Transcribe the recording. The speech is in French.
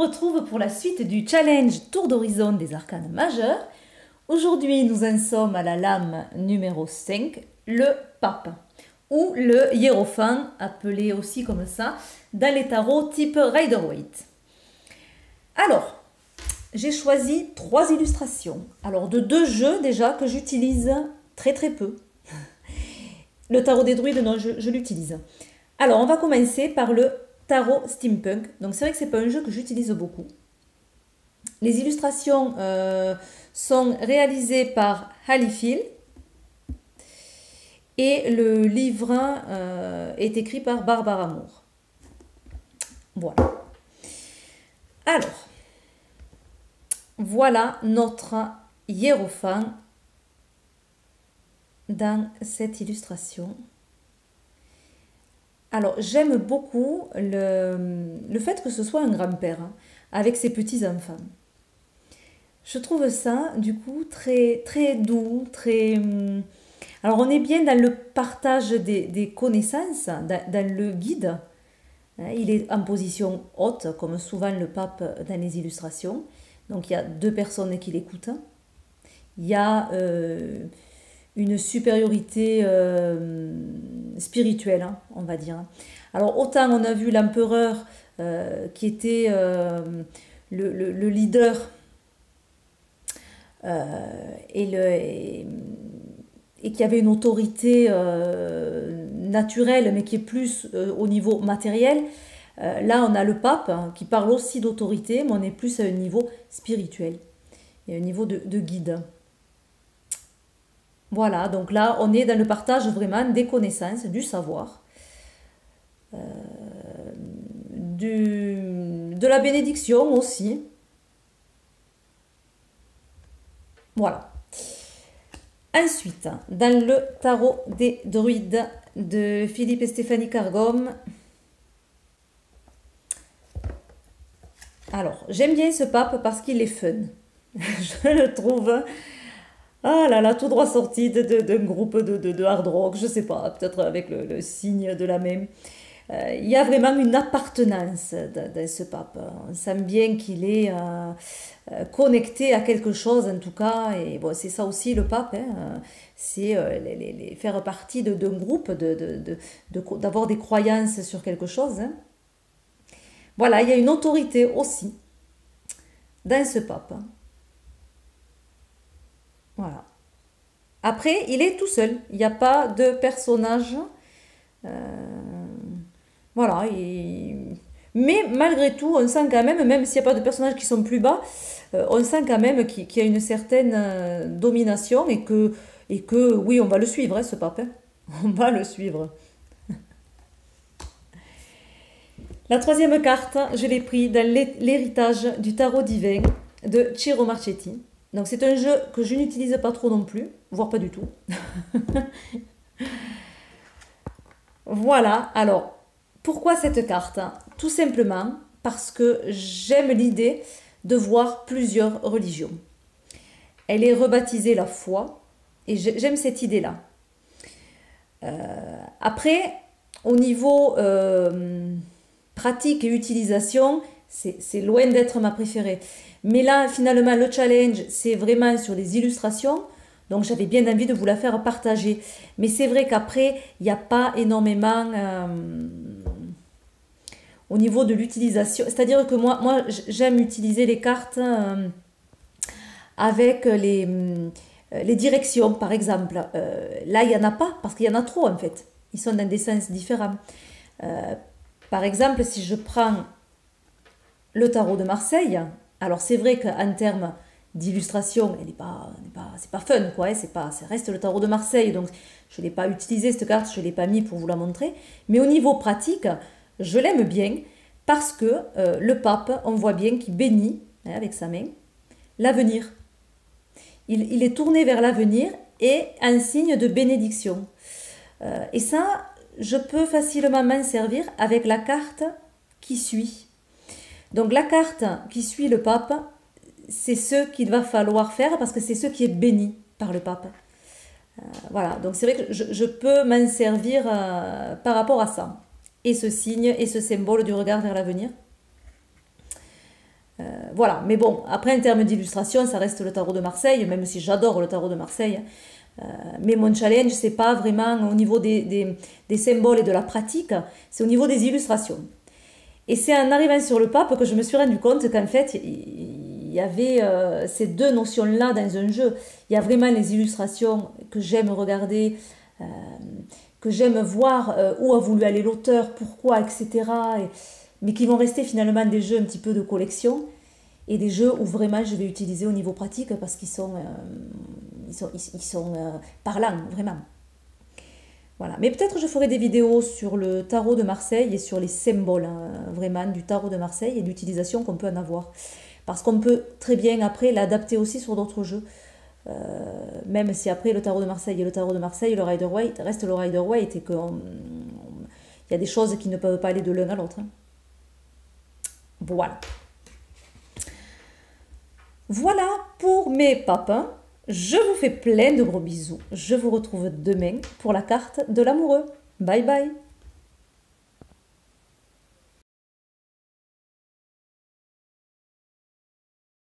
retrouve pour la suite du challenge Tour d'horizon des arcanes majeurs. Aujourd'hui, nous en sommes à la lame numéro 5, le pape, ou le hiérophant, appelé aussi comme ça, dans les tarots type Rider-Waite. Alors, j'ai choisi 3 illustrations. Alors, de 2 jeux déjà que j'utilise très peu. Le tarot des druides, non, je l'utilise. Alors, on va commencer par le tarot steampunk. Donc, c'est vrai que c'est pas un jeu que j'utilise beaucoup. Les illustrations sont réalisées par Haliphil et le livre est écrit par Barbara Moore. Voilà. Alors, voilà notre hiérophant dans cette illustration. Alors, j'aime beaucoup le fait que ce soit un grand-père avec ses petits-enfants. Je trouve ça, du coup, très doux, très... Alors, on est bien dans le partage des connaissances, dans le guide. Il est en position haute, comme souvent le pape dans les illustrations. Donc, il y a 2 personnes qui l'écoutent. Il y a une supériorité spirituelle, on va dire. Alors, autant on a vu l'empereur qui était le leader et qui avait une autorité naturelle, mais qui est plus au niveau matériel. Là, on a le pape qui parle aussi d'autorité, mais on est plus à un niveau spirituel et un niveau de guide. Voilà, donc là, on est dans le partage vraiment des connaissances, du savoir, de la bénédiction aussi. Voilà. Ensuite, dans le tarot des druides de Philippe et Stéphanie Cargom. Alors, j'aime bien ce pape parce qu'il est fun. Je le trouve... Ah là là, tout droit sorti d'un groupe de hard rock, je sais pas, peut-être avec le signe de la même. Il y a vraiment une appartenance dans ce pape. On sent bien qu'il est connecté à quelque chose en tout cas. Et bon, c'est ça aussi le pape, c'est faire partie d'un groupe, d'avoir des croyances sur quelque chose. Voilà, il y a une autorité aussi dans ce pape. Voilà. Après, il est tout seul. Il n'y a pas de personnage. Voilà. Mais malgré tout, on sent quand même s'il n'y a pas de personnages qui sont plus bas, on sent quand même qu'il y a une certaine domination et que, oui, on va le suivre, ce pape. On va le suivre. La 3e carte, je l'ai pris dans l'héritage du tarot divin de Ciro Marchetti. Donc c'est un jeu que je n'utilise pas trop non plus, voire pas du tout. Voilà, alors, pourquoi cette carte? Tout simplement parce que j'aime l'idée de voir plusieurs religions. Elle est rebaptisée la foi, et j'aime cette idée-là. Après, au niveau pratique et utilisation, c'est loin d'être ma préférée. Mais là, finalement, le challenge, c'est vraiment sur les illustrations. Donc, j'avais bien envie de vous la faire partager. Mais c'est vrai qu'après, il n'y a pas énormément au niveau de l'utilisation. C'est-à-dire que moi j'aime utiliser les cartes avec les directions, par exemple. Là, il n'y en a pas, parce qu'il y en a trop, en fait. Ils sont dans des sens différents. Par exemple, si je prends le tarot de Marseille, alors c'est vrai qu'en termes d'illustration, c'est pas fun, quoi, ça reste le tarot de Marseille, donc je ne l'ai pas utilisé cette carte, je ne l'ai pas mis pour vous la montrer, mais au niveau pratique, je l'aime bien, parce que le pape, on voit bien qu'il bénit, avec sa main, l'avenir. Il est tourné vers l'avenir et un signe de bénédiction. Et ça, je peux facilement m'en servir avec la carte qui suit. Donc la carte qui suit le pape, c'est ce qu'il va falloir faire parce que c'est ce qui est béni par le pape. Voilà, donc c'est vrai que je peux m'en servir par rapport à ça. Et ce signe et ce symbole du regard vers l'avenir. voilà, mais bon, après en termes d'illustration, ça reste le tarot de Marseille, même si j'adore le tarot de Marseille. Mais mon challenge, c'est pas vraiment au niveau des symboles et de la pratique, c'est au niveau des illustrations. Et c'est en arrivant sur le pape que je me suis rendu compte qu'en fait, il y avait ces deux notions-là dans un jeu. Il y a vraiment les illustrations que j'aime regarder, que j'aime voir où a voulu aller l'auteur, pourquoi, etc. Mais qui vont rester finalement des jeux un petit peu de collection et des jeux où vraiment je vais utiliser au niveau pratique parce qu'ils sont, parlants, vraiment. Voilà. Mais peut-être je ferai des vidéos sur le tarot de Marseille et sur les symboles vraiment du tarot de Marseille et l'utilisation qu'on peut en avoir. Parce qu'on peut très bien après l'adapter aussi sur d'autres jeux. Même si après le tarot de Marseille et le tarot de Marseille, le Rider-Waite reste le Rider-Waite et qu'il y a des choses qui ne peuvent pas aller de l'un à l'autre. Hein. Voilà. Voilà pour mes papins. Je vous fais plein de gros bisous. Je vous retrouve demain pour la carte de l'amoureux. Bye bye.